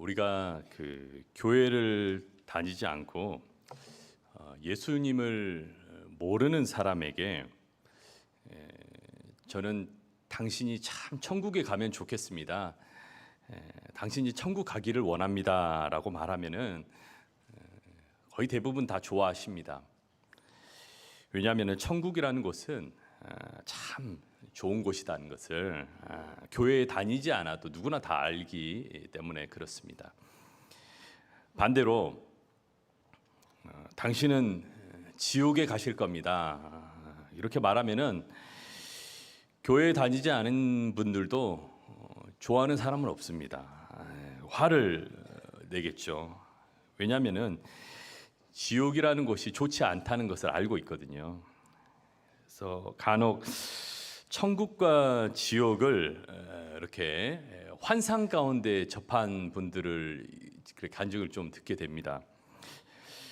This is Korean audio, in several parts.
우리가 교회를 다니지 않고 예수님을 모르는 사람에게 저는 당신이 참 천국에 가면 좋겠습니다. 당신이 천국 가기를 원합니다라고 말하면은 거의 대부분 다 좋아하십니다. 왜냐하면 천국이라는 곳은 참 좋은 곳이라는 것을 교회에 다니지 않아도 누구나 다 알기 때문에 그렇습니다. 반대로 당신은 지옥에 가실 겁니다. 이렇게 말하면은 교회에 다니지 않은 분들도 좋아하는 사람은 없습니다. 화를 내겠죠. 왜냐하면은 지옥이라는 곳이 좋지 않다는 것을 알고 있거든요. 그래서 간혹 천국과 지옥을 이렇게 환상 가운데 접한 분들을 간증을 좀 듣게 됩니다.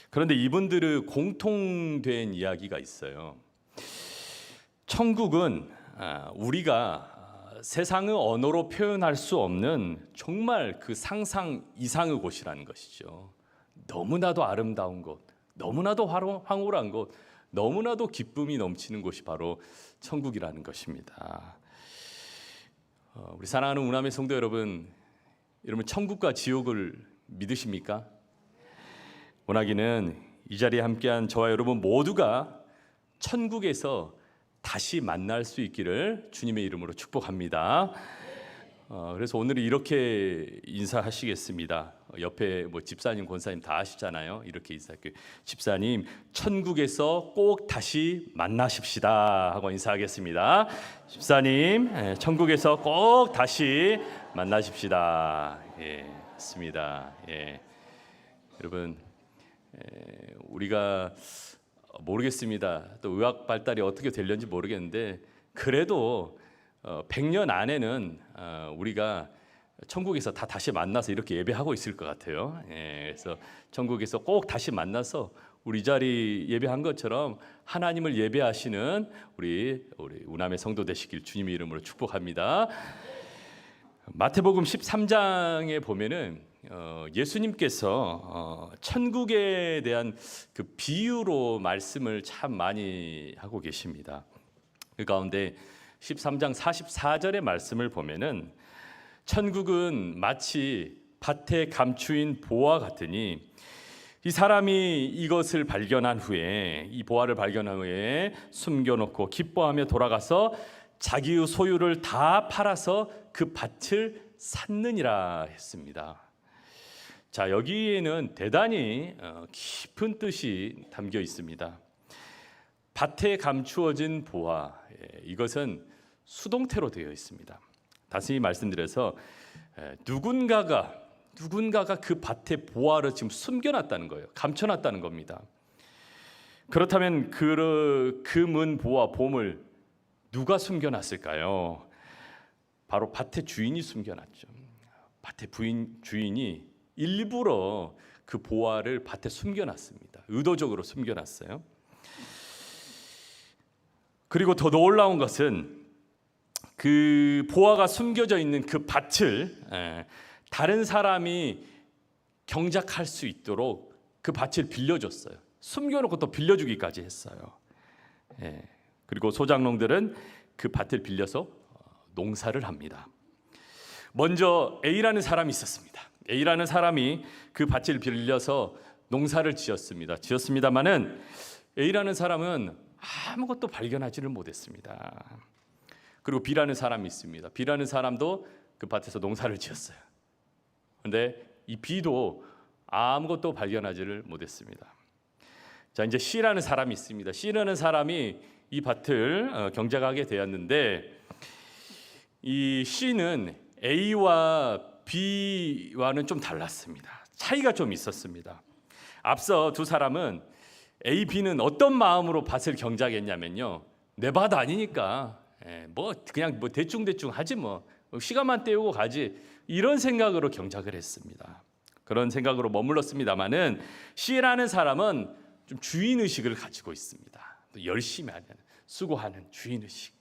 그런데 이분들의 공통된 이야기가 있어요. 천국은 우리가 세상의 언어로 표현할 수 없는 정말 그 상상 이상의 곳이라는 것이죠. 너무나도 아름다운 곳, 너무나도 황홀한 곳, 너무나도 기쁨이 넘치는 곳이 바로 천국이라는 것입니다. 우리 사랑하는 우남의 성도 여러분, 천국과 지옥을 믿으십니까? 원하기는 이 자리에 함께한 저와 여러분 모두가 천국에서 다시 만날 수 있기를 주님의 이름으로 축복합니다. 그래서 오늘은 이렇게 인사하시겠습니다. 옆에 집사님, 권사님 다 아시잖아요. 이렇게 인사할게요. 집사님, 천국에서 꼭 다시 만나십시다 하고 인사하겠습니다. 집사님, 천국에서 꼭 다시 만나십시다. 맞습니다. 여러분, 우리가 모르겠습니다. 또 의학 발달이 어떻게 되려는지 모르겠는데 그래도 100년 안에는 우리가 천국에서 다 다시 만나서 이렇게 예배하고 있을 것 같아요. 그래서 천국에서 꼭 다시 만나서 우리 자리 예배한 것처럼 하나님을 예배하시는 우리 우남의 성도 되시길 주님의 이름으로 축복합니다. 마태복음 13장에 보면은 예수님께서 천국에 대한 그 비유로 말씀을 참 많이 하고 계십니다. 그 가운데 13장 44절의 말씀을 보면은 천국은 마치 밭에 감추인 보화 같으니 이 사람이 이것을 발견한 후에 이 보화를 발견한 후에 숨겨놓고 기뻐하며 돌아가서 자기의 소유를 다 팔아서 그 밭을 샀느니라 했습니다. 자, 여기에는 대단히 깊은 뜻이 담겨 있습니다. 밭에 감추어진 보화, 이것은 수동태로 되어 있습니다. 다시 말씀드려서 누군가가 그 밭에 보화를 지금 숨겨놨다는 거예요. 감춰놨다는 겁니다. 그렇다면 그 문 보화 보물 누가 숨겨놨을까요? 바로 밭의 주인이 숨겨놨죠. 밭의 주인이 일부러 그 보화를 밭에 숨겨놨습니다. 의도적으로 숨겨놨어요. 그리고 더 놀라운 것은 그 보화가 숨겨져 있는 그 밭을 다른 사람이 경작할 수 있도록 그 밭을 빌려줬어요. 숨겨놓고 또 빌려주기까지 했어요. 그리고 소장농들은 그 밭을 빌려서 농사를 합니다. 먼저 A라는 사람이 있었습니다. A라는 사람이 그 밭을 빌려서 농사를 지었습니다만은 A라는 사람은 아무것도 발견하지를 못했습니다. 그리고 B라는 사람이 있습니다. B라는 사람도 그 밭에서 농사를 지었어요. 그런데 이 B도 아무것도 발견하지를 못했습니다. 자, 이제 C라는 사람이 있습니다. C라는 사람이 이 밭을 경작하게 되었는데 이 C는 A와 B와는 좀 달랐습니다. 차이가 좀 있었습니다. 앞서 두 사람은 A, B는 어떤 마음으로 밭을 경작했냐면요, 내 밭 아니니까 그냥 대충 하지 시간만 때우고 가지, 이런 생각으로 경작을 했습니다. 그런 생각으로 머물렀습니다만은 C라는 사람은 좀 주인 의식을 가지고 있습니다. 또 열심히 하는, 수고하는 주인 의식.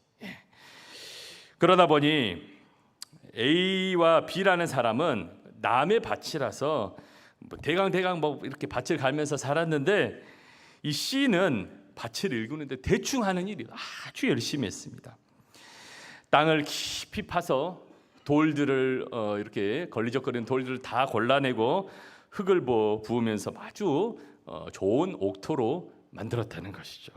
그러다 보니 A와 B라는 사람은 남의 밭이라서 대강 뭐 이렇게 밭을 갈면서 살았는데 이 씨는 밭을 일구는데 대충 하는 일이 아주 열심히 했습니다. 땅을 깊이 파서 돌들을 이렇게 걸리적거리는 돌들을 다 골라내고 흙을 부으면서 아주 좋은 옥토로 만들었다는 것이죠.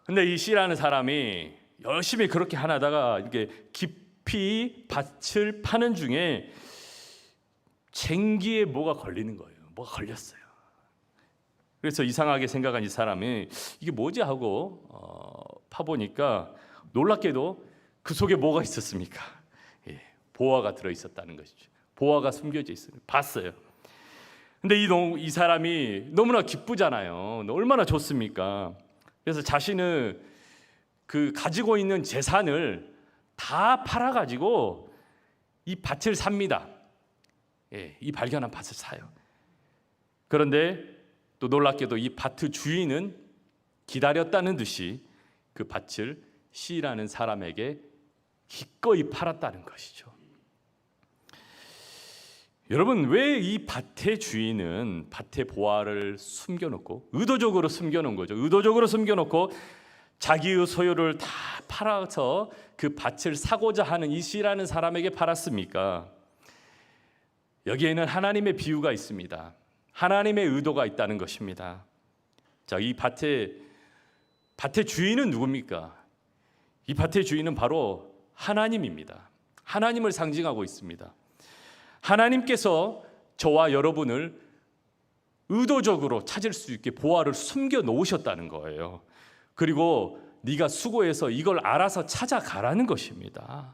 근데 이 씨라는 사람이 열심히 그렇게 하다가 이게 깊이 밭을 파는 중에 쟁기에 뭐가 걸리는 거예요. 뭐가 걸렸어요. 그래서 이상하게 생각한 이 사람이 이게 뭐지 하고 파보니까 놀랍게도 그 속에 뭐가 있었습니까? 보화가 들어있었다는 것이죠. 보화가 숨겨져 있어요. 봤어요. 근데 이 사람이 너무나 기쁘잖아요. 얼마나 좋습니까? 그래서 자신은 그 가지고 있는 재산을 다 팔아가지고 이 밭을 삽니다. 이 발견한 밭을 사요. 그런데 또 놀랍게도 이 밭의 주인은 기다렸다는 듯이 그 밭을 씨라는 사람에게 기꺼이 팔았다는 것이죠. 여러분, 왜 이 밭의 주인은 밭의 보화를 숨겨놓고 의도적으로 숨겨놓은 거죠. 의도적으로 숨겨놓고 자기의 소유를 다 팔아서 그 밭을 사고자 하는 이 씨라는 사람에게 팔았습니까? 여기에는 하나님의 비유가 있습니다. 하나님의 의도가 있다는 것입니다. 자, 이 밭의 주인은 누굽니까? 이 밭의 주인은 바로 하나님입니다. 하나님을 상징하고 있습니다. 하나님께서 저와 여러분을 의도적으로 찾을 수 있게 보화를 숨겨 놓으셨다는 거예요. 그리고 네가 수고해서 이걸 알아서 찾아가라는 것입니다.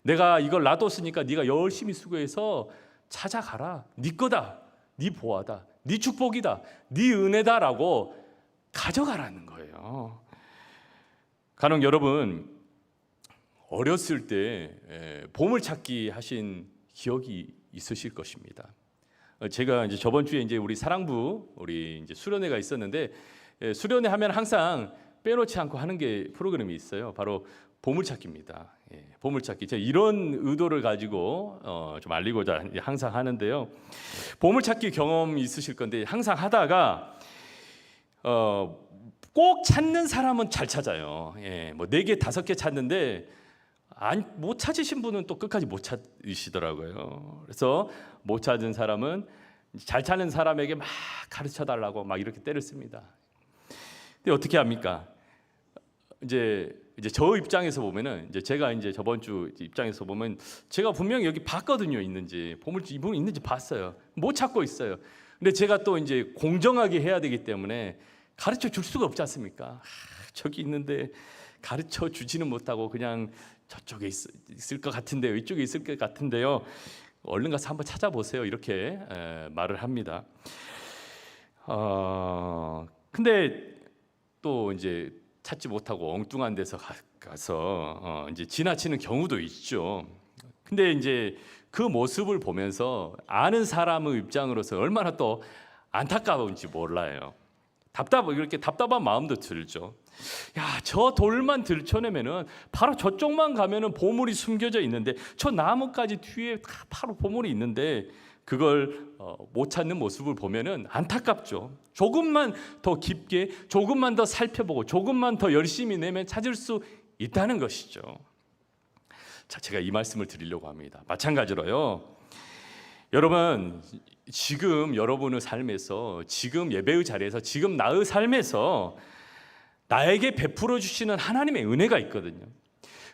내가 이걸 놔뒀으니까 네가 열심히 수고해서 찾아가라. 네 거다. 네 보화다. 네 축복이다. 네 은혜다라고 가져가라는 거예요. 간혹 여러분 어렸을 때 보물찾기 하신 기억이 있으실 것입니다. 제가 이제 저번 주에 이제 우리 사랑부 우리 이제 수련회가 있었는데 수련회 하면 항상 빼놓지 않고 하는 게 프로그램이 있어요. 바로 보물찾기입니다. 보물찾기. 제가 이런 의도를 가지고 좀 알리고자 항상 하는데요. 보물찾기 경험 있으실 건데 항상 하다가 꼭 찾는 사람은 잘 찾아요. 뭐 4개, 5개 찾는데 못 찾으신 분은 또 끝까지 못 찾으시더라고요. 그래서 못 찾은 사람은 잘 찾는 사람에게 막 가르쳐 달라고 막 이렇게 때를 씁니다. 근데 어떻게 합니까? 이제 저 입장에서 보면은 이제 제가 이제 저번 주 입장에서 보면 제가 분명히 여기 봤거든요. 있는지 보물지 이분 있는지 봤어요. 못 찾고 있어요. 근데 제가 또 이제 공정하게 해야 되기 때문에 가르쳐 줄 수가 없지 않습니까? 저기 있는데 가르쳐 주지는 못하고 그냥 저쪽에 있을 것 같은데요. 이쪽에 있을 것 같은데요. 얼른 가서 한번 찾아보세요. 이렇게 말을 합니다. 근데 또 이제 찾지 못하고 엉뚱한 데서 가서 이제 지나치는 경우도 있죠. 근데 이제 그 모습을 보면서 아는 사람의 입장으로서 얼마나 또 안타까운지 몰라요. 이렇게 답답한 마음도 들죠. 야, 저 돌만 들춰내면은 바로 저쪽만 가면은 보물이 숨겨져 있는데 저 나무까지 뒤에 바로 보물이 있는데 그걸 못 찾는 모습을 보면은 안타깝죠. 조금만 더 깊게, 조금만 더 살펴보고, 조금만 더 열심히 내면 찾을 수 있다는 것이죠. 자, 제가 이 말씀을 드리려고 합니다. 마찬가지로요. 여러분, 지금 여러분의 삶에서, 지금 예배의 자리에서, 지금 나의 삶에서 나에게 베풀어 주시는 하나님의 은혜가 있거든요.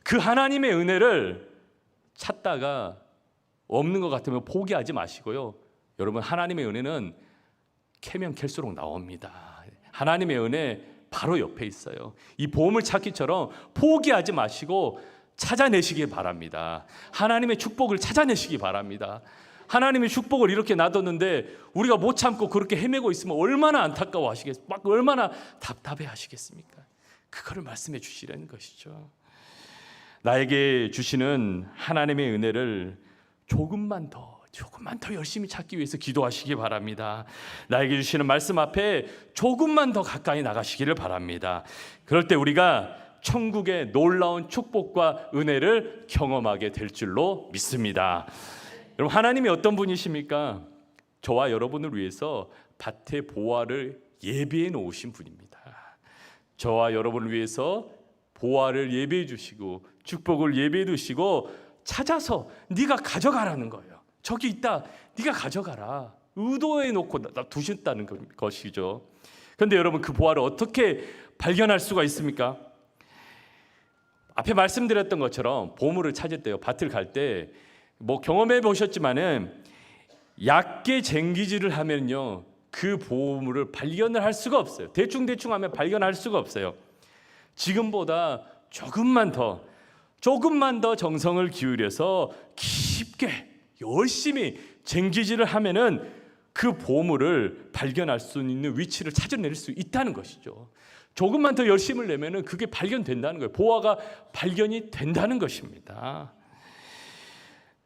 그 하나님의 은혜를 찾다가 없는 것 같으면 포기하지 마시고요. 여러분, 하나님의 은혜는 캐면 캘수록 나옵니다. 하나님의 은혜 바로 옆에 있어요. 이 보물 찾기처럼 포기하지 마시고 찾아내시기 바랍니다. 하나님의 축복을 찾아내시기 바랍니다. 하나님의 축복을 이렇게 놔뒀는데 우리가 못 참고 그렇게 헤매고 있으면 얼마나 안타까워하시겠습니까? 얼마나 답답해하시겠습니까? 그거를 말씀해 주시라는 것이죠. 나에게 주시는 하나님의 은혜를 조금만 더 열심히 찾기 위해서 기도하시기 바랍니다. 나에게 주시는 말씀 앞에 조금만 더 가까이 나가시기를 바랍니다. 그럴 때 우리가 천국의 놀라운 축복과 은혜를 경험하게 될 줄로 믿습니다. 여러분, 하나님이 어떤 분이십니까? 저와 여러분을 위해서 밭의 보화를 예비해 놓으신 분입니다. 저와 여러분을 위해서 보화를 예비해 주시고 축복을 예비해 두시고 찾아서 네가 가져가라는 거예요. 저기 있다, 네가 가져가라. 의도해 놓고 두셨다는 것이죠. 그런데 여러분, 그 보화를 어떻게 발견할 수가 있습니까? 앞에 말씀드렸던 것처럼 보물을 찾을 때요, 밭을 갈 때 뭐 경험해 보셨지만은 얕게 쟁기질을 하면요, 그 보물을 발견을 할 수가 없어요. 대충 하면 발견할 수가 없어요. 지금보다 조금만 더 정성을 기울여서 깊게 열심히 쟁기질을 하면은 그 보물을 발견할 수 있는 위치를 찾아낼 수 있다는 것이죠. 조금만 더 열심을 내면은 그게 발견된다는 거예요. 보화가 발견이 된다는 것입니다.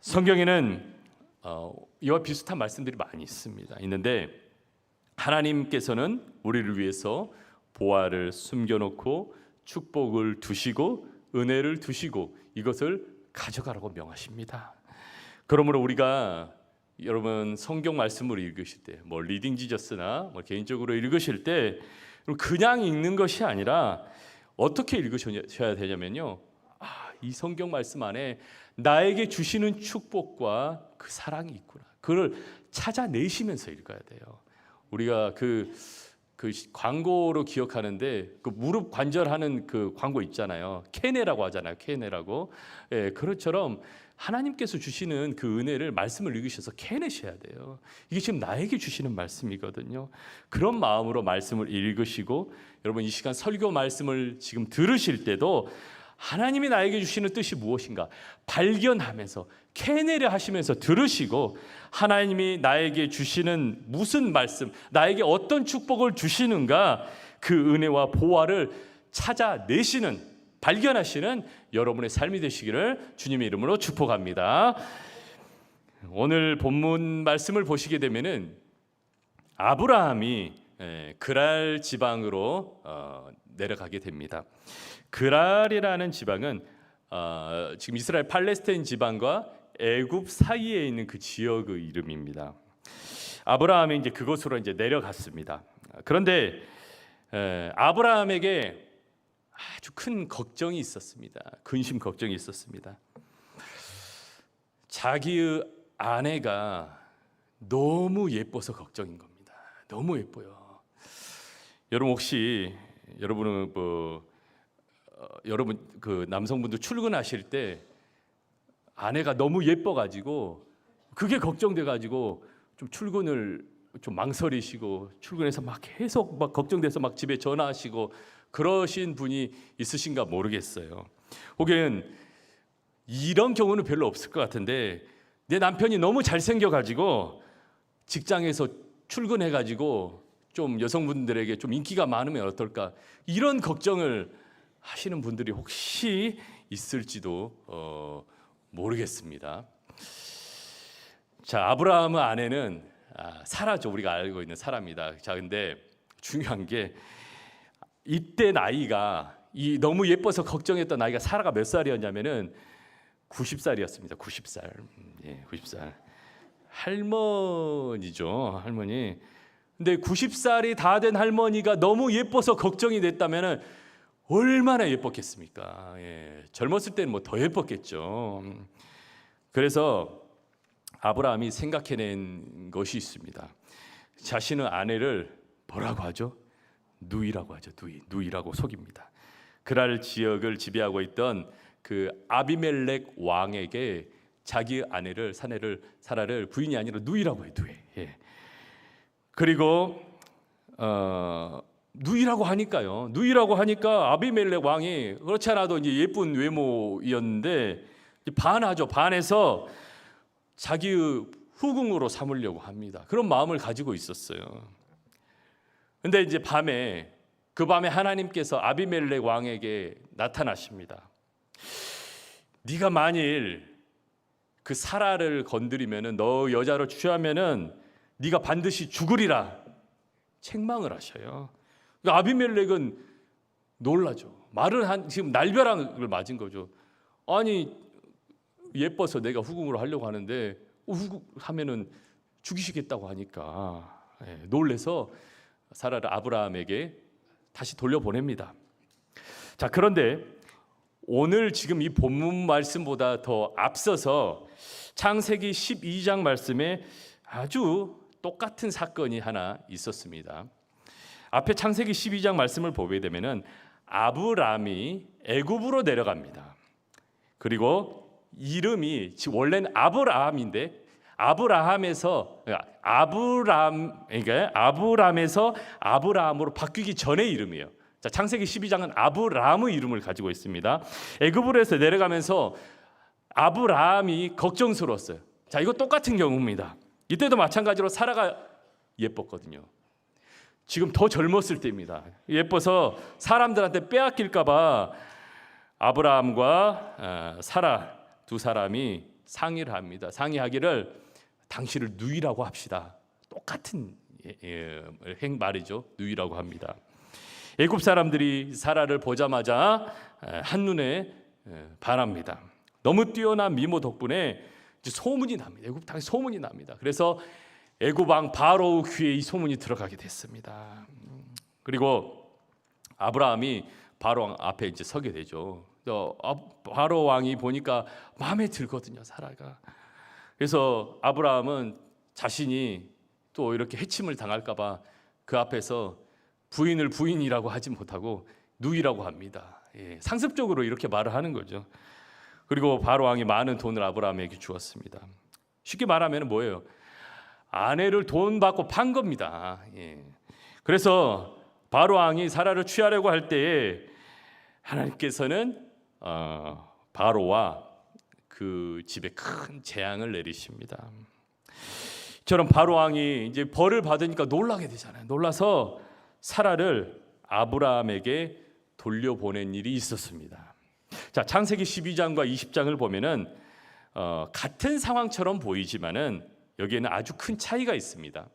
성경에는 이와 비슷한 말씀들이 많이 있는데 하나님께서는 우리를 위해서 보화를 숨겨놓고 축복을 두시고 은혜를 두시고 이것을 가져가라고 명하십니다. 그러므로 우리가 여러분 성경 말씀을 읽으실 때, 뭐 리딩 지저스나 개인적으로 읽으실 때 그냥 읽는 것이 아니라 어떻게 읽으셔야 되냐면요, 이 성경 말씀 안에 나에게 주시는 축복과 그 사랑이 있구나, 그걸 찾아내시면서 읽어야 돼요. 우리가 그 광고로 기억하는데 그 무릎 관절하는 그 광고 있잖아요. 케네라고 하잖아요. 케네라고. 예, 그것처럼 하나님께서 주시는 그 은혜를 말씀을 읽으셔서 캐내셔야 돼요. 이게 지금 나에게 주시는 말씀이거든요. 그런 마음으로 말씀을 읽으시고 여러분, 이 시간 설교 말씀을 지금 들으실 때도 하나님이 나에게 주시는 뜻이 무엇인가 발견하면서 캐내려 하시면서 들으시고, 하나님이 나에게 주시는 무슨 말씀, 나에게 어떤 축복을 주시는가, 그 은혜와 보화를 찾아내시는, 발견하시는 여러분의 삶이 되시기를 주님의 이름으로 축복합니다. 오늘 본문 말씀을 보시게 되면은 아브라함이 그랄 지방으로 내려가게 됩니다. 그랄이라는 지방은 지금 이스라엘 팔레스타인 지방과 애굽 사이에 있는 그 지역의 이름입니다. 아브라함이 이제 그곳으로 이제 내려갔습니다. 그런데 아브라함에게 아주 큰 걱정이 있었습니다. 근심 걱정이 있었습니다. 자기의 아내가 너무 예뻐서 걱정인 겁니다. 너무 예뻐요. 여러분, 혹시 여러분은 여러분 그 남성분들 출근하실 때 아내가 너무 예뻐가지고 그게 걱정돼가지고 좀 출근을 좀 망설이시고 출근해서 막 계속 막 걱정돼서 막 집에 전화하시고 그러신 분이 있으신가 모르겠어요. 혹은 이런 경우는 별로 없을 것 같은데 내 남편이 너무 잘생겨가지고 직장에서 출근해가지고 좀 여성분들에게 좀 인기가 많으면 어떨까, 이런 걱정을 하시는 분들이 혹시 있을지도 모르겠습니다. 자, 아브라함의 아내는 사라죠. 우리가 알고 있는 사라입니다. 자, 근데 중요한 게 이때 나이가, 이 너무 예뻐서 걱정했던 나이가 사라가 몇 살이었냐면은 90살이었습니다. 90살. 예, 90살. 할머니죠, 할머니. 근데 90살이 다 된 할머니가 너무 예뻐서 걱정이 됐다면은 얼마나 예뻤겠습니까? 예, 젊었을 때는 뭐 더 예뻤겠죠. 그래서 아브라함이 생각해낸 것이 있습니다. 자신의 아내를 뭐라고 하죠? 누이라고 하죠. 누이라고 속입니다. 그랄 지역을 지배하고 있던 그 아비멜렉 왕에게 자기 아내를 사라를 부인이 아니라 누이라고 해요. 누이. 예. 그리고 누이라고 하니까 아비멜렉 왕이 그렇지 않아도 이제 예쁜 외모였는데 반하죠. 반해서 자기의 후궁으로 삼으려고 합니다. 그런 마음을 가지고 있었어요. 근데 이제 그 밤에 하나님께서 아비멜렉 왕에게 나타나십니다. 네가 만일 그 사라를 건드리면은, 너 여자로 취하면은 네가 반드시 죽으리라 책망을 하셔요. 그러니까 아비멜렉은 놀라죠. 지금 날벼락을 맞은 거죠. 아니, 예뻐서 내가 후궁으로 하려고 하는데 하면은 죽이시겠다고 하니까 놀래서 사라를 아브라함에게 다시 돌려보냅니다. 자, 그런데 오늘 지금 이 본문 말씀보다 더 앞서서 창세기 12장 말씀에 아주 똑같은 사건이 하나 있었습니다. 앞에 창세기 12장 말씀을 보게 되면은 아브람이 애굽으로 내려갑니다. 그리고 이름이 원래는 아브라함인데 아브람에서 아브람으로 바뀌기 전의 이름이에요. 자, 창세기 12장은 아브람의 이름을 가지고 있습니다. 애굽으로 해서 내려가면서 아브람이 걱정스러웠어요. 자, 이거 똑같은 경우입니다. 이때도 마찬가지로 사라가 예뻤거든요. 지금 더 젊었을 때입니다. 예뻐서 사람들한테 빼앗길까 봐 아브라함과 사라 두 사람이 상의를 합니다. 상의하기를 당신을 누이라고 합시다. 똑같은 말이죠. 누이라고 합니다. 애굽 사람들이 사라를 보자마자 한눈에 반합니다. 너무 뛰어난 미모 덕분에 소문이 납니다. 애굽 땅에 소문이 납니다. 그래서 애굽 왕 바로의 귀에 이 소문이 들어가게 됐습니다. 그리고 아브라함이 바로 왕 앞에 이제 서게 되죠. 바로 왕이 보니까 마음에 들거든요, 사라가. 그래서 아브라함은 자신이 또 이렇게 해침을 당할까봐 그 앞에서 부인을 부인이라고 하지 못하고 누이라고 합니다. 상습적으로 이렇게 말을 하는 거죠. 그리고 바로 왕이 많은 돈을 아브라함에게 주었습니다. 쉽게 말하면 뭐예요? 아내를 돈 받고 판 겁니다. 그래서 바로 왕이 사라를 취하려고 할 때에 하나님께서는 바로와 그 집에 큰 재앙을 내리십니다. 저런 바로 왕이 이제 벌을 받으니까 놀라게 되잖아요. 놀라서 사라를 아브라함에게 돌려보낸 일이 있었습니다. 자, 창세기 12장과 20장을 보면은 같은 상황처럼 보이지만은 여기에는 아주 큰 차이가 있습니다.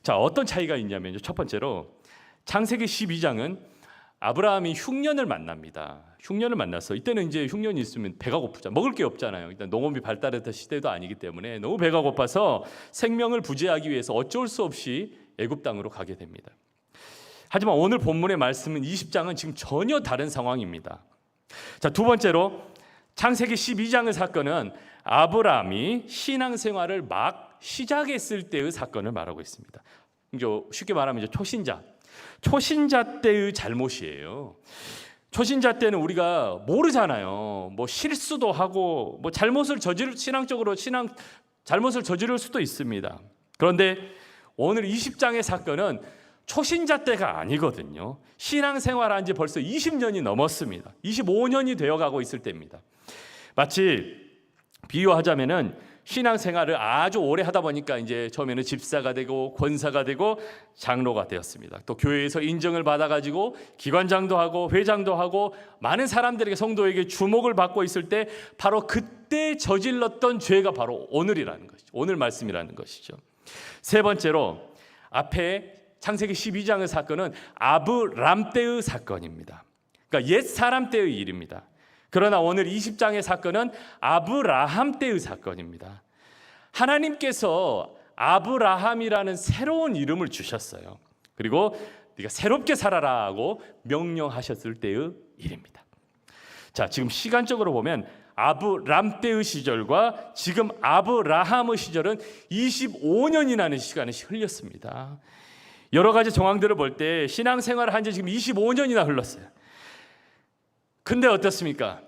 자, 어떤 차이가 있냐면요. 첫 번째로 창세기 12장은 아브라함이 흉년을 만납니다. 흉년을 만나서 이때는 이제 흉년이 있으면 배가 고프잖아요. 먹을 게 없잖아요. 일단 농업이 발달했던 시대도 아니기 때문에 너무 배가 고파서 생명을 부재하기 위해서 어쩔 수 없이 애굽 땅으로 가게 됩니다. 하지만 오늘 본문의 말씀은 20장은 지금 전혀 다른 상황입니다. 자, 두 번째로 창세기 12장의 사건은 아브라함이 신앙생활을 막 시작했을 때의 사건을 말하고 있습니다. 쉽게 말하면 이제 초신자 때의 잘못이에요. 초신자 때는 우리가 모르잖아요. 뭐 실수도 하고 뭐 신앙적으로 잘못을 저지를 수도 있습니다. 그런데 오늘 20장의 사건은 초신자 때가 아니거든요. 신앙생활한 지 벌써 20년이 넘었습니다. 25년이 되어가고 있을 때입니다. 마치 비유하자면은 신앙생활을 아주 오래 하다 보니까 이제 처음에는 집사가 되고 권사가 되고 장로가 되었습니다. 또 교회에서 인정을 받아가지고 기관장도 하고 회장도 하고 많은 사람들에게 성도에게 주목을 받고 있을 때 바로 그때 저질렀던 죄가 바로 오늘이라는 것이죠. 오늘 말씀이라는 것이죠. 세 번째로 앞에 창세기 12장의 사건은 아브람 때의 사건입니다. 그러니까 옛 사람 때의 일입니다. 그러나 오늘 20장의 사건은 아브라함 때의 사건입니다. 하나님께서 아브라함이라는 새로운 이름을 주셨어요. 그리고 네가 새롭게 살아라고 명령하셨을 때의 일입니다. 자, 지금 시간적으로 보면 아브람 때의 시절과 지금 아브라함의 시절은 25년이라는 시간이 흘렸습니다. 여러 가지 정황들을 볼 때 신앙생활을 한 지 지금 25년이나 흘렀어요. 근데 어떻습니까?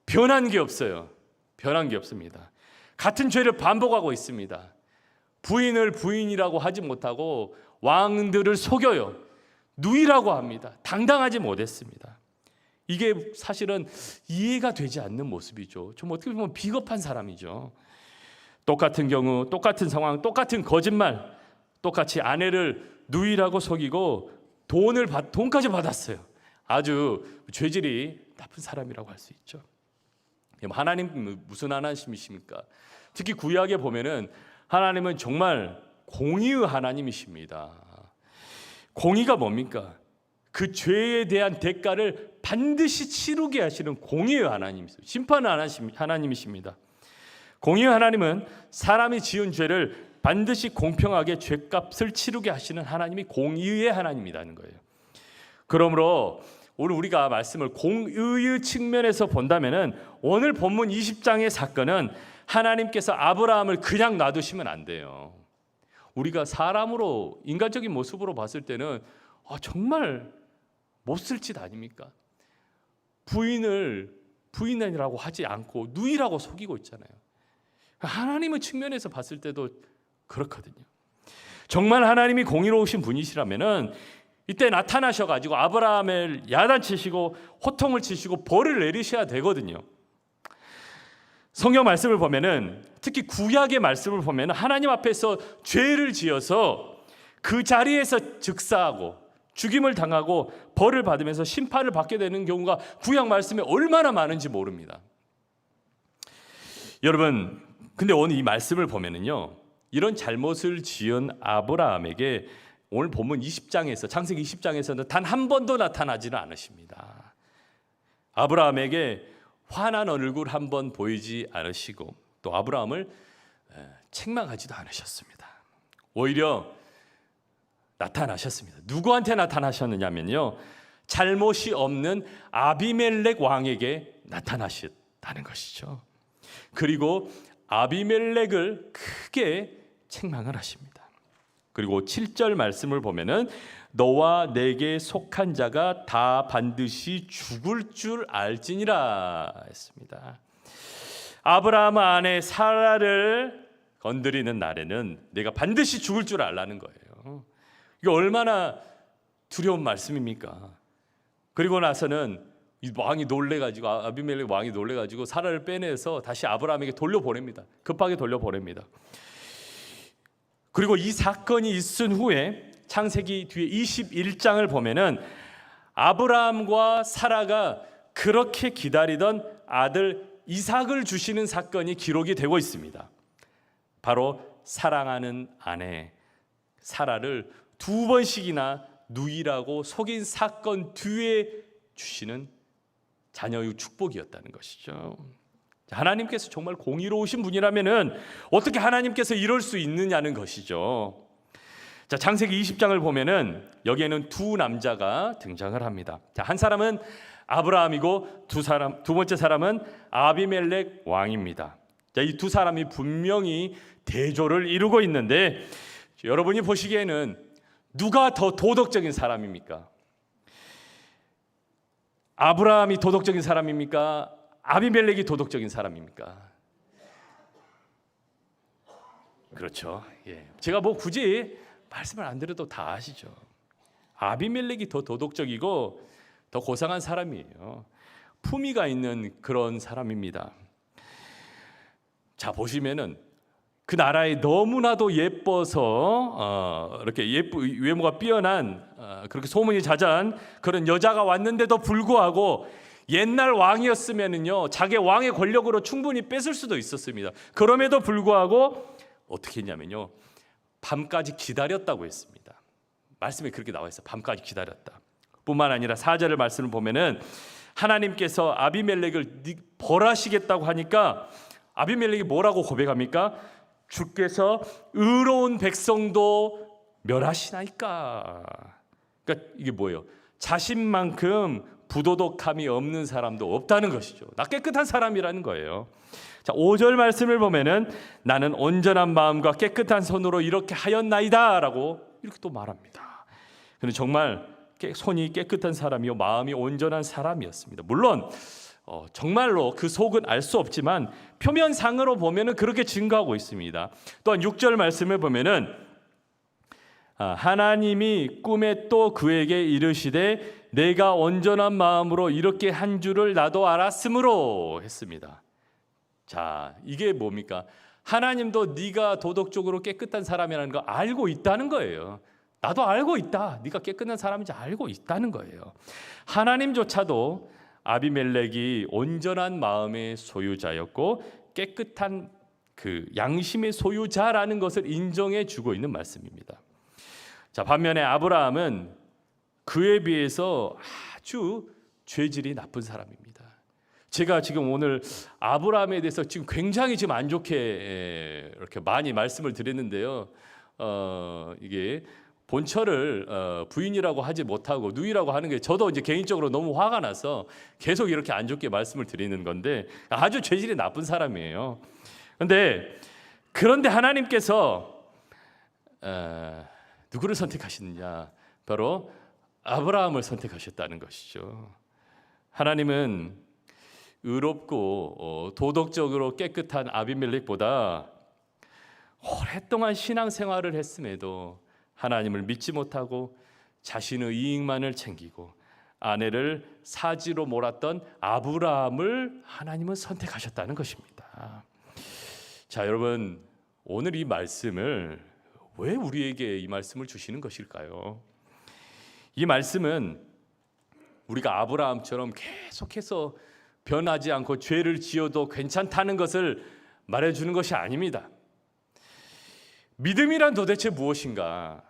변한 게 없어요. 변한 게 없습니다. 같은 죄를 반복하고 있습니다. 부인을 부인이라고 하지 못하고 왕들을 속여요. 누이라고 합니다. 당당하지 못했습니다. 이게 사실은 이해가 되지 않는 모습이죠. 좀 어떻게 보면 비겁한 사람이죠. 똑같은 경우, 똑같은 상황, 똑같은 거짓말, 똑같이 아내를 누이라고 속이고 돈까지 받았어요. 아주 죄질이 나쁜 사람이라고 할 수 있죠. 하나님 무슨 하나님이십니까? 특히 구약에 보면은 하나님은 정말 공의의 하나님이십니다. 공의가 뭡니까? 그 죄에 대한 대가를 반드시 치르게 하시는 공의의 하나님이세요. 심판의 하나님이십니다. 공의의 하나님은 사람이 지은 죄를 반드시 공평하게 죄값을 치르게 하시는 하나님이 공의의 하나님이라는 거예요. 그러므로 오늘 우리가 말씀을 공의의 측면에서 본다면은 오늘 본문 20장의 사건은 하나님께서 아브라함을 그냥 놔두시면 안 돼요. 우리가 사람으로 인간적인 모습으로 봤을 때는 정말 못쓸 짓 아닙니까? 부인이라고 하지 않고 누이라고 속이고 있잖아요. 하나님의 측면에서 봤을 때도 그렇거든요. 정말 하나님이 공의로우신 분이시라면은 이때 나타나셔가지고 아브라함을 야단치시고 호통을 치시고 벌을 내리셔야 되거든요. 성경 말씀을 보면은 특히 구약의 말씀을 보면은 하나님 앞에서 죄를 지어서 그 자리에서 즉사하고 죽임을 당하고 벌을 받으면서 심판을 받게 되는 경우가 구약 말씀에 얼마나 많은지 모릅니다. 여러분, 근데 오늘 이 말씀을 보면은요, 이런 잘못을 지은 아브라함에게 오늘 본문 20장에서 창세기 20장에서는 단 한 번도 나타나지는 않으십니다. 아브라함에게 화난 얼굴 한 번 보이지 않으시고 또 아브라함을 책망하지도 않으셨습니다. 오히려 나타나셨습니다. 누구한테 나타나셨느냐면요, 잘못이 없는 아비멜렉 왕에게 나타나셨다는 것이죠. 그리고 아비멜렉을 크게 책망을 하십니다. 그리고 7절 말씀을 보면은 너와 내게 속한 자가 다 반드시 죽을 줄 알지니라 했습니다. 아브라함 아내 사라를 건드리는 날에는 내가 반드시 죽을 줄 알라는 거예요. 이게 얼마나 두려운 말씀입니까? 그리고 나서는 이 왕이 놀래가지고 아비멜렉 왕이 놀래가지고 사라를 빼내서 다시 아브라함에게 돌려보냅니다. 급하게 돌려보냅니다. 그리고 이 사건이 있은 후에 창세기 뒤에 21장을 보면은 아브라함과 사라가 그렇게 기다리던 아들 이삭을 주시는 사건이 기록이 되고 있습니다. 바로 사랑하는 아내 사라를 2번씩이나 누이라고 속인 사건 뒤에 주시는 자녀의 축복이었다는 것이죠. 하나님께서 정말 공의로우신 분이라면은 어떻게 하나님께서 이럴 수 있느냐는 것이죠. 자, 창세기 20장을 보면은 여기에는 두 남자가 등장을 합니다. 자, 한 사람은 아브라함이고 두 번째 사람은 아비멜렉 왕입니다. 자, 이 두 사람이 분명히 대조를 이루고 있는데 여러분이 보시기에는 누가 더 도덕적인 사람입니까? 아브라함이 도덕적인 사람입니까? 아비멜렉이 도덕적인 사람입니까? 그렇죠. 예. 제가 뭐 굳이 말씀을 안 드려도 다 아시죠. 아비멜렉이 더 도덕적이고 더 고상한 사람이에요. 품위가 있는 그런 사람입니다. 자, 보시면은 그 나라에 너무나도 예뻐서 이렇게 외모가 뛰어난 그렇게 소문이 자자한 그런 여자가 왔는데도 불구하고 옛날 왕이었으면은요 자기 왕의 권력으로 충분히 뺏을 수도 있었습니다. 그럼에도 불구하고 어떻게 했냐면요 밤까지 기다렸다고 했습니다. 말씀에 그렇게 나와 있어요. 밤까지 기다렸다. 뿐만 아니라 4절의 말씀을 보면은 하나님께서 아비멜렉을 벌하시겠다고 하니까 아비멜렉이 뭐라고 고백합니까? 주께서 의로운 백성도 멸하시나이까. 그러니까 이게 뭐예요? 자신만큼 부도덕함이 없는 사람도 없다는 것이죠. 나 깨끗한 사람이라는 거예요. 자, 5절 말씀을 보면은 나는 온전한 마음과 깨끗한 손으로 이렇게 하였나이다라고 이렇게 또 말합니다. 그는 정말 손이 깨끗한 사람이요 마음이 온전한 사람이었습니다. 물론 정말로 그 속은 알 수 없지만 표면상으로 보면은 그렇게 증거하고 있습니다. 또한 6절 말씀을 보면은 하나님이 꿈에 또 그에게 이르시되 내가 온전한 마음으로 이렇게 한 줄을 나도 알았으므로 했습니다. 자, 이게 뭡니까? 하나님도 네가 도덕적으로 깨끗한 사람이라는 거 알고 있다는 거예요. 나도 알고 있다. 네가 깨끗한 사람인지 알고 있다는 거예요. 하나님조차도 아비멜렉이 온전한 마음의 소유자였고 깨끗한 그 양심의 소유자라는 것을 인정해 주고 있는 말씀입니다. 자, 반면에 아브라함은 그에 비해서 아주 죄질이 나쁜 사람입니다. 제가 지금 오늘 아브라함에 대해서 지금 굉장히 지금 안 좋게 이렇게 많이 말씀을 드렸는데요. 이게 본처를 부인이라고 하지 못하고 누이라고 하는 게 저도 이제 개인적으로 너무 화가 나서 계속 이렇게 안 좋게 말씀을 드리는 건데, 아주 죄질이 나쁜 사람이에요. 그런데 하나님께서 누구를 선택하시느냐? 바로 아브라함을 선택하셨다는 것이죠. 하나님은 의롭고 도덕적으로 깨끗한 아비멜렉보다 오랫동안 신앙생활을 했음에도 하나님을 믿지 못하고 자신의 이익만을 챙기고 아내를 사지로 몰았던 아브라함을 하나님은 선택하셨다는 것입니다. 자, 여러분, 오늘 이 말씀을 왜 우리에게 이 말씀을 주시는 것일까요? 이 말씀은 우리가 아브라함처럼 계속해서 변하지 않고 죄를 지어도 괜찮다는 것을 말해주는 것이 아닙니다. 믿음이란 도대체 무엇인가?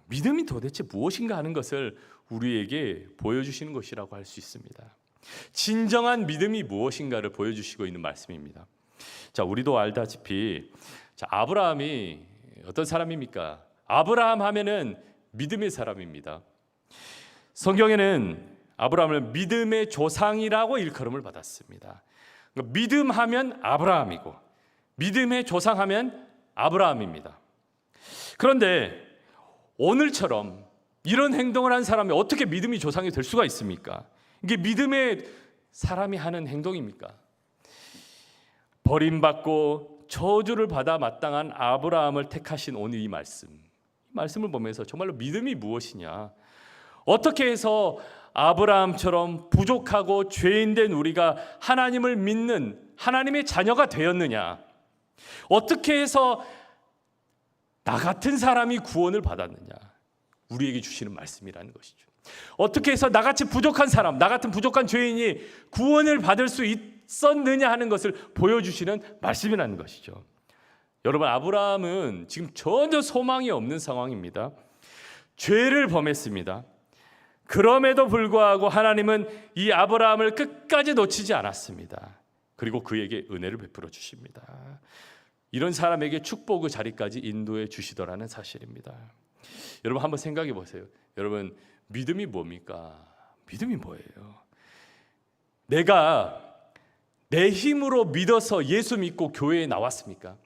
믿음이 도대체 무엇인가 하는 것을 우리에게 보여주시는 것이라고 할 수 있습니다. 진정한 믿음이 무엇인가를 보여주시고 있는 말씀입니다. 자, 우리도 알다시피 아브라함이 어떤 사람입니까? 아브라함 하면은 믿음의 사람입니다. 성경에는 아브라함을 믿음의 조상이라고 일컬음을 받았습니다. 그러니까 믿음하면 아브라함이고 믿음의 조상하면 아브라함입니다. 그런데 오늘처럼 이런 행동을 한 사람이 어떻게 믿음이 조상이 될 수가 있습니까? 이게 믿음의 사람이 하는 행동입니까? 버림받고 저주를 받아 마땅한 아브라함을 택하신 오늘 이 말씀을 보면서 정말로 믿음이 무엇이냐, 어떻게 해서 아브라함처럼 부족하고 죄인된 우리가 하나님을 믿는 하나님의 자녀가 되었느냐, 어떻게 해서 나 같은 사람이 구원을 받았느냐, 우리에게 주시는 말씀이라는 것이죠. 어떻게 해서 나같이 부족한 사람, 나 같은 부족한 죄인이 구원을 받을 수 있었느냐 하는 것을 보여주시는 말씀이라는 것이죠. 여러분, 아브라함은 지금 전혀 소망이 없는 상황입니다. 죄를 범했습니다. 그럼에도 불구하고 하나님은 이 아브라함을 끝까지 놓치지 않았습니다. 그리고 그에게 은혜를 베풀어 주십니다. 이런 사람에게 축복의 자리까지 인도해 주시더라는 사실입니다. 여러분, 한번 생각해 보세요. 여러분, 믿음이 뭡니까? 믿음이 뭐예요? 내가 내 힘으로 믿어서 예수 믿고 교회에 나왔습니까?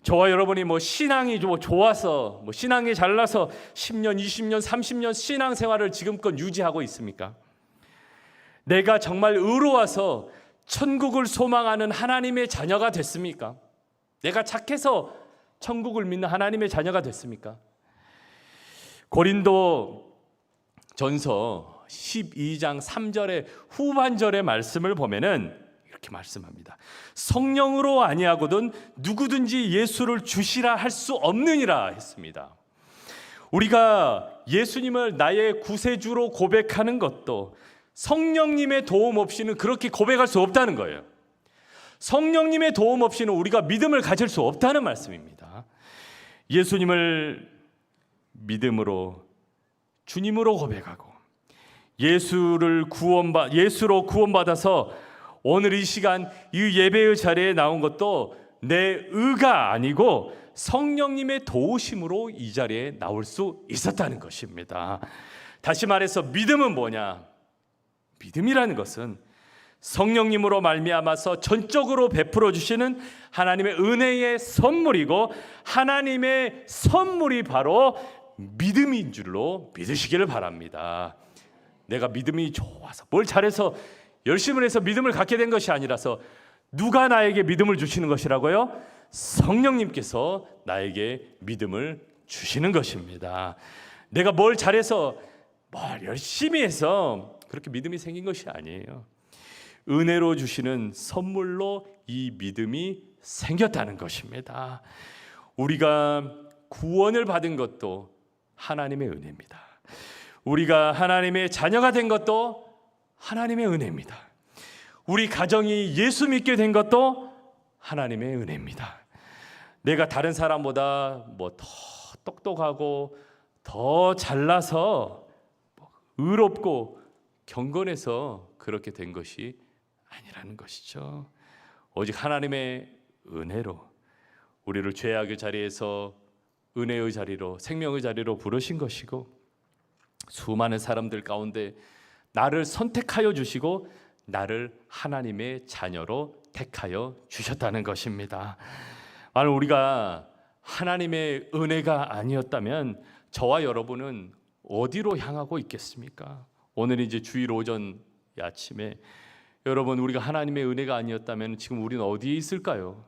저와 여러분이 신앙이 좋아서 신앙이 잘나서 10년, 20년, 30년 신앙생활을 지금껏 유지하고 있습니까? 내가 정말 의로워서 천국을 소망하는 하나님의 자녀가 됐습니까? 내가 착해서 천국을 믿는 하나님의 자녀가 됐습니까? 고린도 전서 12장 3절의 후반절의 말씀을 보면은 이렇게 말씀합니다. 성령으로 아니하거든 누구든지 예수를 주시라 할 수 없느니라 했습니다. 우리가 예수님을 나의 구세주로 고백하는 것도 성령님의 도움 없이는 그렇게 고백할 수 없다는 거예요. 성령님의 도움 없이는 우리가 믿음을 가질 수 없다는 말씀입니다. 예수님을 믿음으로 주님으로 고백하고 예수로 구원받아서 오늘 이 시간 이 예배의 자리에 나온 것도 내 의가 아니고 성령님의 도우심으로 이 자리에 나올 수 있었다는 것입니다. 다시 말해서 믿음은 뭐냐? 믿음이라는 것은 성령님으로 말미암아서 전적으로 베풀어 주시는 하나님의 은혜의 선물이고, 하나님의 선물이 바로 믿음인 줄로 믿으시기를 바랍니다. 내가 믿음이 좋아서 뭘 잘해서 열심을 해서 믿음을 갖게 된 것이 아니라서, 누가 나에게 믿음을 주시는 것이라고요? 성령님께서 나에게 믿음을 주시는 것입니다. 내가 뭘 잘해서 뭘 열심히 해서 그렇게 믿음이 생긴 것이 아니에요. 은혜로 주시는 선물로 이 믿음이 생겼다는 것입니다. 우리가 구원을 받은 것도 하나님의 은혜입니다. 우리가 하나님의 자녀가 된 것도 하나님의 은혜입니다. 우리 가정이 예수 믿게 된 것도 하나님의 은혜입니다. 내가 다른 사람보다 더 똑똑하고 더 잘나서 의롭고 경건해서 그렇게 된 것이 아니라는 것이죠. 오직 하나님의 은혜로 우리를 죄악의 자리에서 은혜의 자리로, 생명의 자리로 부르신 것이고, 수많은 사람들 가운데 나를 선택하여 주시고 나를 하나님의 자녀로 택하여 주셨다는 것입니다. 만약 우리가 하나님의 은혜가 아니었다면 저와 여러분은 어디로 향하고 있겠습니까? 오늘 이제 주일 오전 아침에 여러분, 우리가 하나님의 은혜가 아니었다면 지금 우리는 어디에 있을까요?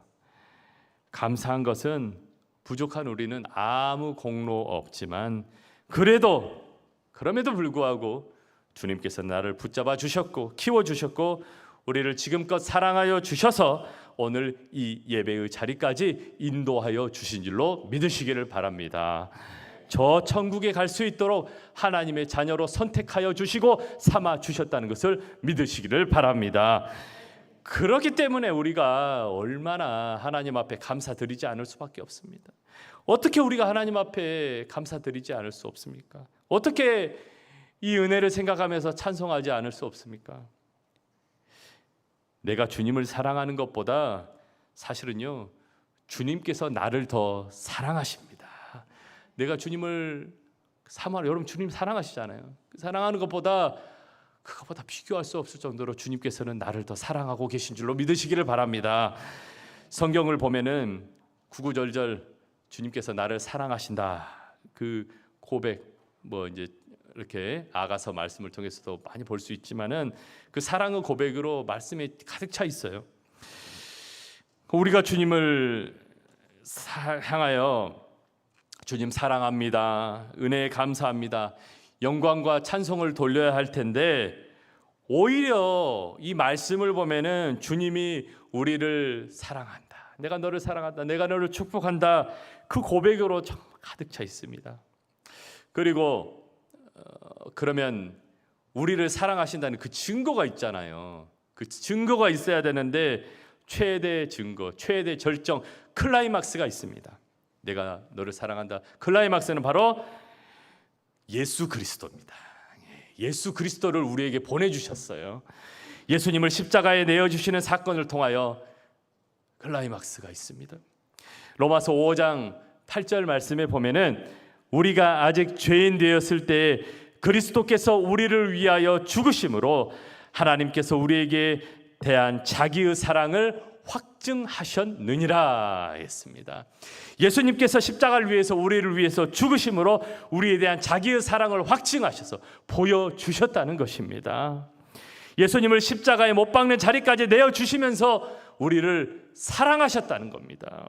감사한 것은 부족한 우리는 아무 공로 없지만 그럼에도 불구하고 주님께서 나를 붙잡아 주셨고 키워 주셨고 우리를 지금껏 사랑하여 주셔서 오늘 이 예배의 자리까지 인도하여 주신 줄로 믿으시기를 바랍니다. 저 천국에 갈 수 있도록 하나님의 자녀로 선택하여 주시고 삼아 주셨다는 것을 믿으시기를 바랍니다. 그렇기 때문에 우리가 얼마나 하나님 앞에 감사드리지 않을 수밖에 없습니다. 어떻게 우리가 하나님 앞에 감사드리지 않을 수 없습니까? 어떻게 이 은혜를 생각하면서 찬송하지 않을 수 없습니까? 내가 주님을 사랑하는 것보다 사실은요, 주님께서 나를 더 사랑하십니다. 내가 주님을 여러분 주님 사랑하시잖아요. 사랑하는 것보다 그것보다 비교할 수 없을 정도로 주님께서는 나를 더 사랑하고 계신 줄로 믿으시기를 바랍니다. 성경을 보면은 구구절절 주님께서 나를 사랑하신다, 그 고백 이제 이렇게 아가서 말씀을 통해서도 많이 볼 수 있지만은 그 사랑의 고백으로 말씀에 가득 차 있어요. 우리가 주님을 향하여 주님 사랑합니다, 은혜에 감사합니다, 영광과 찬송을 돌려야 할 텐데, 오히려 이 말씀을 보면은 주님이 우리를 사랑한다, 내가 너를 사랑한다, 내가 너를 축복한다, 그 고백으로 가득 차 있습니다. 그리고 그러면 우리를 사랑하신다는 그 증거가 있잖아요. 그 증거가 있어야 되는데 최대 증거, 최대 절정, 클라이막스가 있습니다. 내가 너를 사랑한다. 클라이막스는 바로 예수 그리스도입니다. 예수 그리스도를 우리에게 보내주셨어요. 예수님을 십자가에 내어주시는 사건을 통하여 클라이막스가 있습니다. 로마서 5장 8절 말씀에 보면은 우리가 아직 죄인 되었을 때 그리스도께서 우리를 위하여 죽으심으로 하나님께서 우리에게 대한 자기의 사랑을 확증하셨느니라 했습니다. 예수님께서 십자가를 위해서 우리를 위해서 죽으심으로 우리에 대한 자기의 사랑을 확증하셔서 보여주셨다는 것입니다. 예수님을 십자가에 못 박는 자리까지 내어주시면서 우리를 사랑하셨다는 겁니다.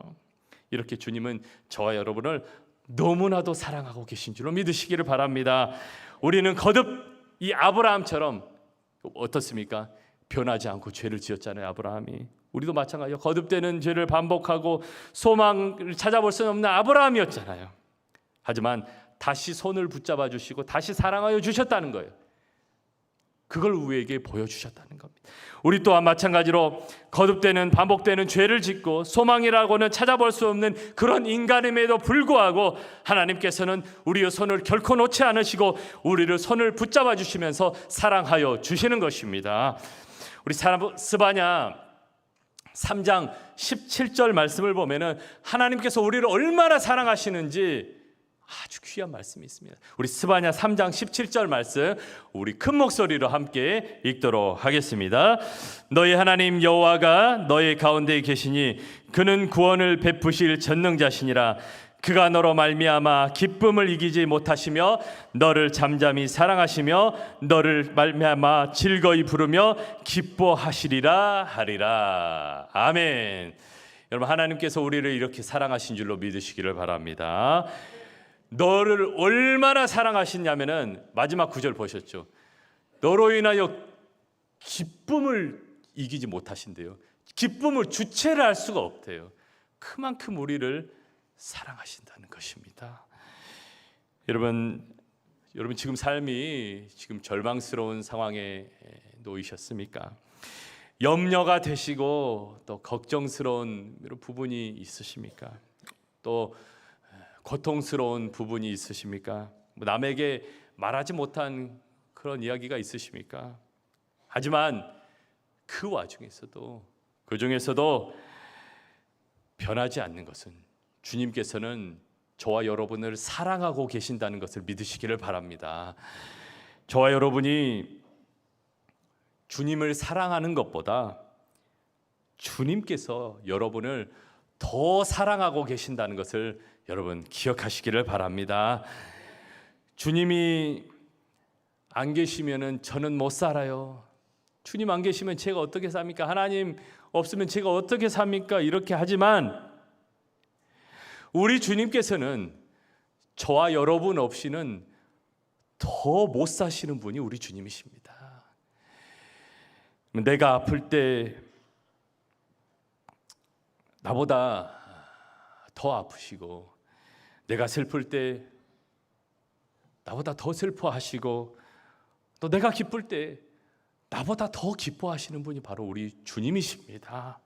이렇게 주님은 저와 여러분을 너무나도 사랑하고 계신 줄로 믿으시기를 바랍니다. 우리는 거듭 이 아브라함처럼 어떻습니까? 변하지 않고 죄를 지었잖아요. 아브라함이. 우리도 마찬가지예요. 거듭되는 죄를 반복하고 소망을 찾아볼 수는 없는 아브라함이었잖아요. 하지만 다시 손을 붙잡아 주시고 다시 사랑하여 주셨다는 거예요. 그걸 우리에게 보여주셨다는 겁니다. 우리 또한 마찬가지로 거듭되는 반복되는 죄를 짓고 소망이라고는 찾아볼 수 없는 그런 인간임에도 불구하고 하나님께서는 우리의 손을 결코 놓지 않으시고 우리를 손을 붙잡아 주시면서 사랑하여 주시는 것입니다. 우리 스바냐 3장 17절 말씀을 보면은 하나님께서 우리를 얼마나 사랑하시는지 아주 귀한 말씀이 있습니다. 우리 스바냐 3장 17절 말씀 우리 큰 목소리로 함께 읽도록 하겠습니다. 너희 하나님 여호와가 너희 가운데 계시니 그는 구원을 베푸실 전능자시니라. 그가 너로 말미암아 기쁨을 이기지 못하시며 너를 잠잠히 사랑하시며 너를 말미암아 즐거이 부르며 기뻐하시리라 하리라. 아멘. 여러분, 하나님께서 우리를 이렇게 사랑하신 줄로 믿으시기를 바랍니다. 너를 얼마나 사랑하시냐면은 마지막 구절 보셨죠? 너로 인하여 기쁨을 이기지 못하신대요. 기쁨을 주체를 할 수가 없대요. 그만큼 우리를 사랑하신다는 것입니다. 여러분 지금 삶이 지금 절망스러운 상황에 놓이셨습니까? 염려가 되시고 또 걱정스러운 부분이 있으십니까? 또 고통스러운 부분이 있으십니까? 남에게 말하지 못한 그런 이야기가 있으십니까? 하지만 그 와중에서도 그 중에서도 변하지 않는 것은 주님께서는 저와 여러분을 사랑하고 계신다는 것을 믿으시기를 바랍니다. 저와 여러분이 주님을 사랑하는 것보다 주님께서 여러분을 더 사랑하고 계신다는 것을 여러분 기억하시기를 바랍니다. 주님이 안 계시면은 저는 못 살아요. 주님 안 계시면 제가 어떻게 삽니까? 하나님 없으면 제가 어떻게 삽니까? 이렇게 하지만 우리 주님께서는 저와 여러분 없이는 더 못 사시는 분이 우리 주님이십니다. 내가 아플 때 나보다 더 아프시고, 내가 슬플 때 나보다 더 슬퍼하시고, 또 내가 기쁠 때 나보다 더 기뻐하시는 분이 바로 우리 주님이십니다.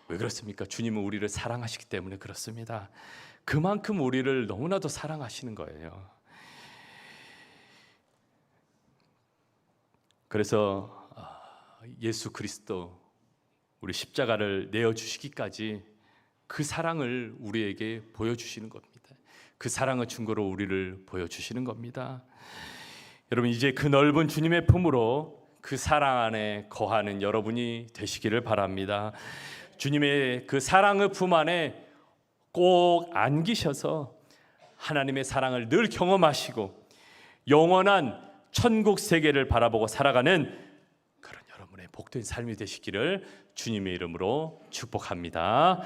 왜 그렇습니까? 주님은 우리를 사랑하시기 때문에 그렇습니다. 그만큼 우리를 너무나도 사랑하시는 거예요. 그래서 예수 그리스도 우리 십자가를 내어주시기까지 그 사랑을 우리에게 보여주시는 겁니다. 그 사랑의 증거로 우리를 보여주시는 겁니다. 여러분, 이제 그 넓은 주님의 품으로 그 사랑 안에 거하는 여러분이 되시기를 바랍니다. 주님의 그 사랑의 품 안에 꼭 안기셔서 하나님의 사랑을 늘 경험하시고 영원한 천국 세계를 바라보고 살아가는 그런 여러분의 복된 삶이 되시기를 주님의 이름으로 축복합니다.